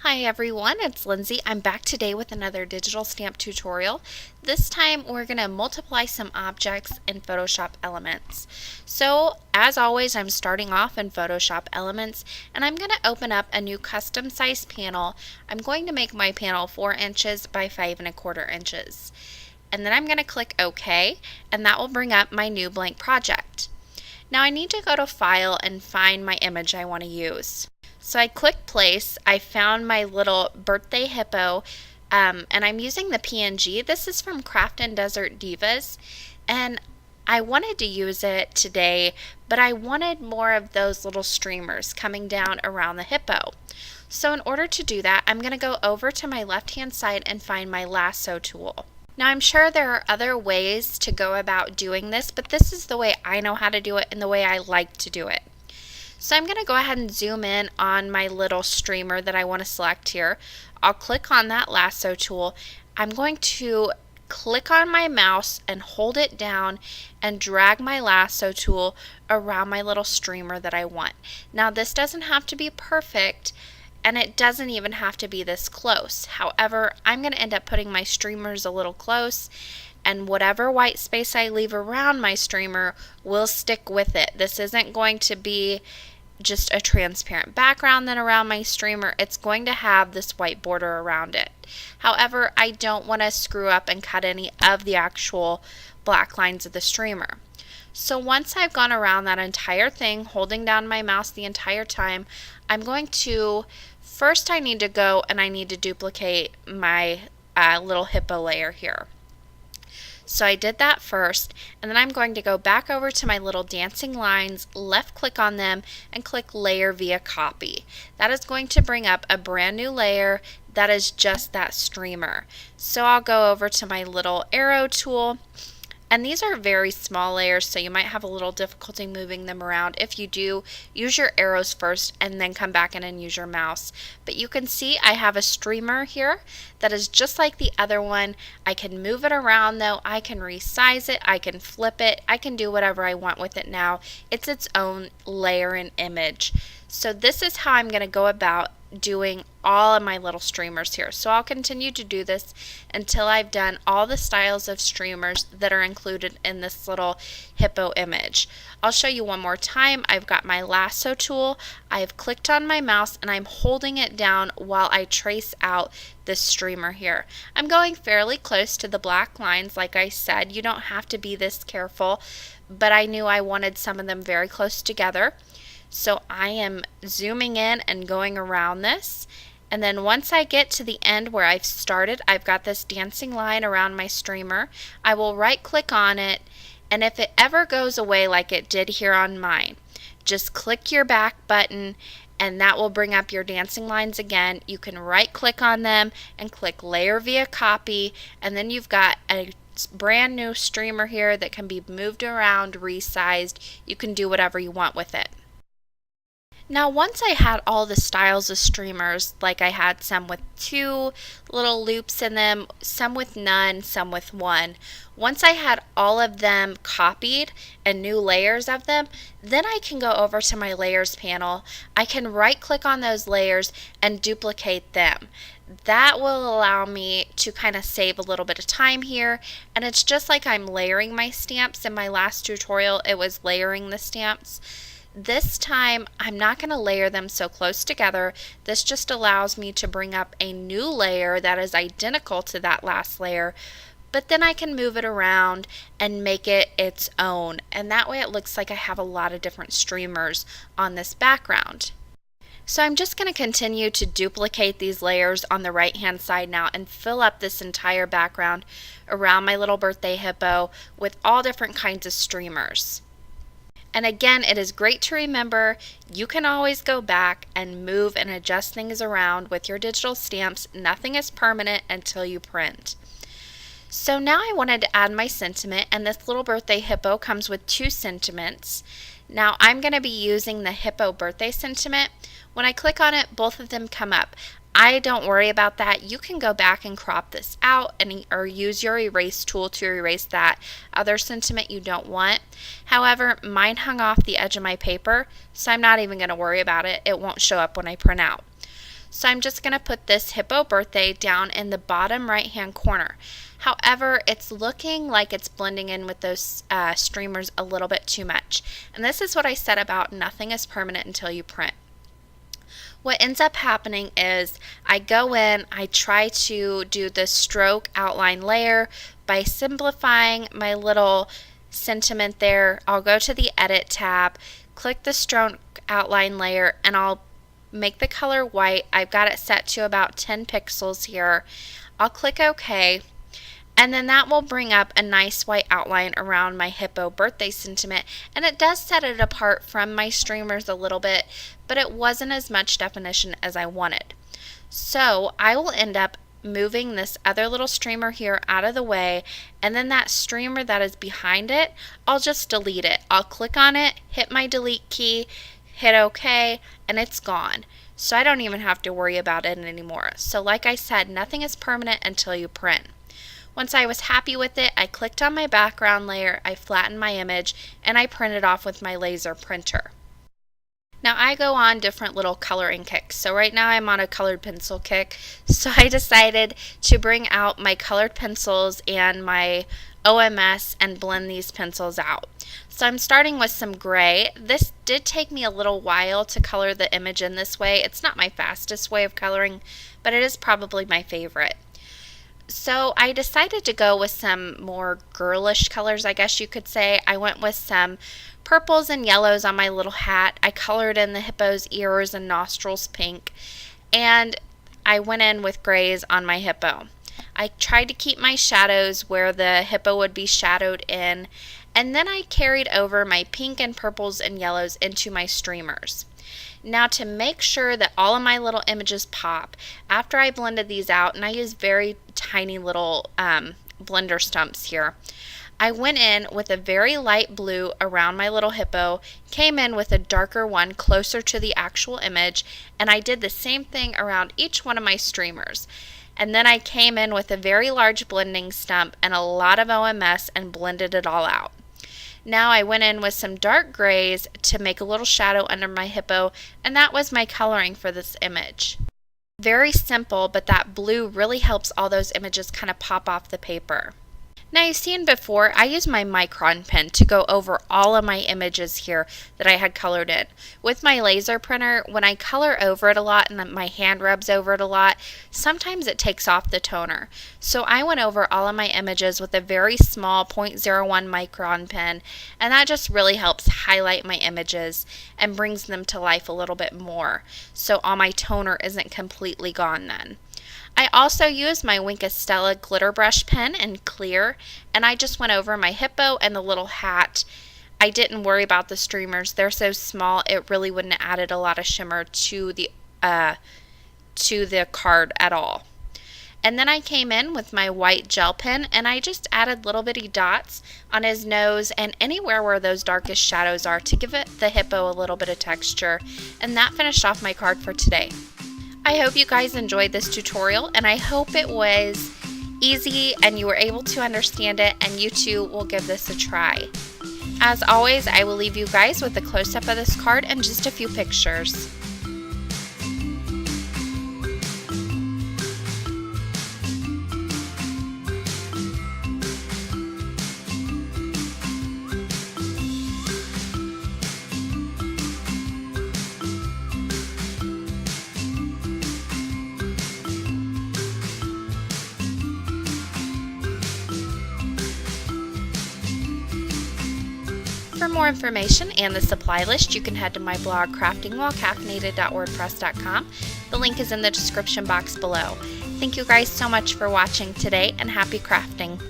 Hi everyone, it's Lindsay. I'm back today with another digital stamp tutorial. This time we're going to multiply some objects in Photoshop Elements. So as always, I'm starting off in Photoshop Elements and I'm going to open up a new custom size panel. I'm going to make my panel 4 inches by 5¼ inches. And then I'm going to click OK, and that will bring up my new blank project. Now I need to go to File and find my image I want to use. So I click place, I found my little birthday hippo, and I'm using the PNG. This is from Craft and Desert Divas, and I wanted to use it today, but I wanted more of those little streamers coming down around the hippo. So in order to do that, I'm going to go over to my left-hand side and find my lasso tool. Now I'm sure there are other ways to go about doing this, but this is the way I know how to do it and the way I like to do it. So I'm going to go ahead and zoom in on my little streamer that I want to select here. I'll click on that lasso tool. I'm going to click on my mouse and hold it down and drag my lasso tool around my little streamer that I want. Now this doesn't have to be perfect, and it doesn't even have to be this close. However, I'm going to end up putting my streamers a little close, and whatever white space I leave around my streamer will stick with it. This isn't going to be just a transparent background then around my streamer. It's going to have this white border around it. However, I don't want to screw up and cut any of the actual black lines of the streamer. So once I've gone around that entire thing, holding down my mouse the entire time, I'm going to, first I need to go and I need to duplicate my little hippo layer here. So I did that first, and then I'm going to go back over to my little dancing lines, left click on them, and click Layer via Copy. That is going to bring up a brand new layer that is just that streamer. So I'll go over to my little arrow tool, and these are very small layers, so you might have a little difficulty moving them around. If you do, use your arrows first and then come back in and use your mouse. But you can see I have a streamer here that is just like the other one. I can move it around though, I can resize it, I can flip it, I can do whatever I want with it now. It's its own layer and image. So this is how I'm going to go about doing all of my little streamers here. So I'll continue to do this until I've done all the styles of streamers that are included in this little hippo image. I'll show you one more time. I've got my lasso tool, I've clicked on my mouse, and I'm holding it down while I trace out this streamer here. I'm going fairly close to the black lines. Like I said, you don't have to be this careful, but I knew I wanted some of them very close together. So I am zooming in and going around this, and then once I get to the end where I've started, I've got this dancing line around my streamer. I will right click on it, and if it ever goes away like it did here on mine, just click your back button and that will bring up your dancing lines again. You can right click on them and click Layer via Copy, and then you've got a brand new streamer here that can be moved around, resized. You can do whatever you want with it. Now once I had all the styles of streamers, like I had some with 2 little loops in them, some with none, some with 1. Once I had all of them copied and new layers of them, then I can go over to my layers panel. I can right click on those layers and duplicate them. That will allow me to kind of save a little bit of time here, and it's just like I'm layering my stamps. In my last tutorial it was layering the stamps. This time I'm not going to layer them so close together. This just allows me to bring up a new layer that is identical to that last layer, but then I can move it around and make it its own, and that way it looks like I have a lot of different streamers on this background. So I'm just going to continue to duplicate these layers on the right hand side now and fill up this entire background around my little birthday hippo with all different kinds of streamers. And again, it is great to remember you can always go back and move and adjust things around with your digital stamps. Nothing is permanent until you print. So now I wanted to add my sentiment, and this little birthday hippo comes with 2 sentiments. Now I'm going to be using the hippo birthday sentiment. When I click on it, both of them come up. I don't worry about that. You can go back and crop this out or use your erase tool to erase that other sentiment you don't want. However, mine hung off the edge of my paper, so I'm not even going to worry about it. It won't show up when I print out. So I'm just going to put this hippo birthday down in the bottom right hand corner. However, it's looking like it's blending in with those streamers a little bit too much. And this is what I said about nothing is permanent until you print. What ends up happening is I go in, I try to do the stroke outline layer by simplifying my little sentiment there. I'll go to the edit tab, click the stroke outline layer, and I'll make the color white. I've got it set to about 10 pixels here. I'll click OK. And then that will bring up a nice white outline around my hippo birthday sentiment. And it does set it apart from my streamers a little bit, but it wasn't as much definition as I wanted. So I will end up moving this other little streamer here out of the way, and then that streamer that is behind it, I'll just delete it. I'll click on it, hit my delete key, hit OK, and it's gone. So I don't even have to worry about it anymore. So like I said, nothing is permanent until you print. Once I was happy with it, I clicked on my background layer, I flattened my image, and I printed off with my laser printer. Now I go on different little coloring kicks. So right now I'm on a colored pencil kick. So I decided to bring out my colored pencils and my OMS and blend these pencils out. So I'm starting with some gray. This did take me a little while to color the image in this way. It's not my fastest way of coloring, but it is probably my favorite. So I decided to go with some more girlish colors, I guess you could say. I went with some purples and yellows on my little hat. I colored in the hippo's ears and nostrils pink, and I went in with grays on my hippo. I tried to keep my shadows where the hippo would be shadowed in, and then I carried over my pink and purples and yellows into my streamers. Now to make sure that all of my little images pop, after I blended these out, and I used very tiny little blender stumps here, I went in with a very light blue around my little hippo, came in with a darker one closer to the actual image, and I did the same thing around each one of my streamers. And then I came in with a very large blending stump and a lot of OMS and blended it all out. Now I went in with some dark grays to make a little shadow under my hippo, and that was my coloring for this image. Very simple, but that blue really helps all those images kind of pop off the paper. Now you've seen before, I use my micron pen to go over all of my images here that I had colored in. With my laser printer, when I color over it a lot and my hand rubs over it a lot, sometimes it takes off the toner. So I went over all of my images with a very small 0.01 micron pen, and that just really helps highlight my images and brings them to life a little bit more, so all my toner isn't completely gone then. I also used my Wink Stella glitter brush pen in clear, and I just went over my hippo and the little hat. I didn't worry about the streamers. They're so small, it really wouldn't have added a lot of shimmer to the card at all. And then I came in with my white gel pen, and I just added little bitty dots on his nose and anywhere where those darkest shadows are to give it the hippo a little bit of texture. And that finished off my card for today. I hope you guys enjoyed this tutorial, and I hope it was easy and you were able to understand it, and you too will give this a try. As always, I will leave you guys with a close-up of this card and just a few pictures. For more information and the supply list, you can head to my blog craftingwhilecaffeinated.wordpress.com. The link is in the description box below. Thank you guys so much for watching today, and happy crafting!